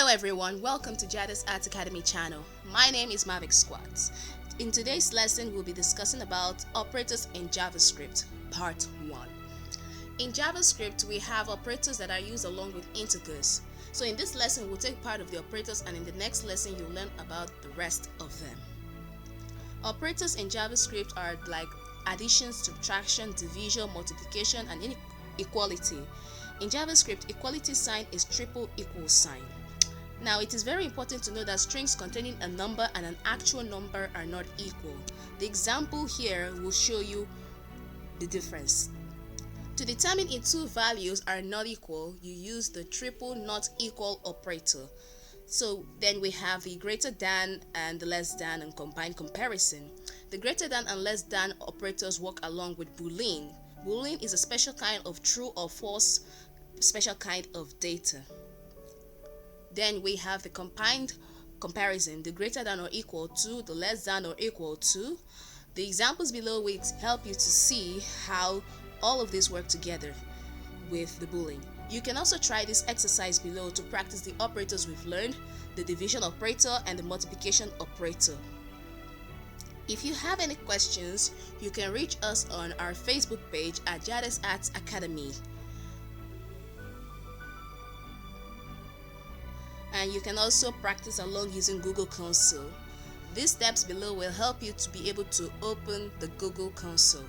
Hello everyone, welcome to Jadis Arts Academy channel. My name is Mavic Squats. In today's lesson, we'll be discussing about operators in JavaScript, part 1. In JavaScript, we have operators that are used along with integers. So in this lesson, we'll take part of the operators, and in the next lesson, you'll learn about the rest of them. Operators in JavaScript are like addition, subtraction, division, multiplication, and inequality. In JavaScript, equality sign is triple equal sign. Now, it is very important to know that strings containing a number and an actual number are not equal. The example here will show you the difference. To determine if two values are not equal, you use the triple not equal operator. So then we have the greater than and the less than and combined comparison. The greater than and less than operators work along with Boolean. Boolean is a special kind of true or false, special kind of data. Then we have the combined comparison, the greater than or equal to, the less than or equal to. The examples below will help you to see how all of these work together with the Boolean. You can also try this exercise below to practice the operators we've learned, the division operator and the multiplication operator. If you have any questions, you can reach us on our Facebook page at Jadis Arts Academy. And you can also practice along using Google Console. These steps below will help you to be able to open the Google Console.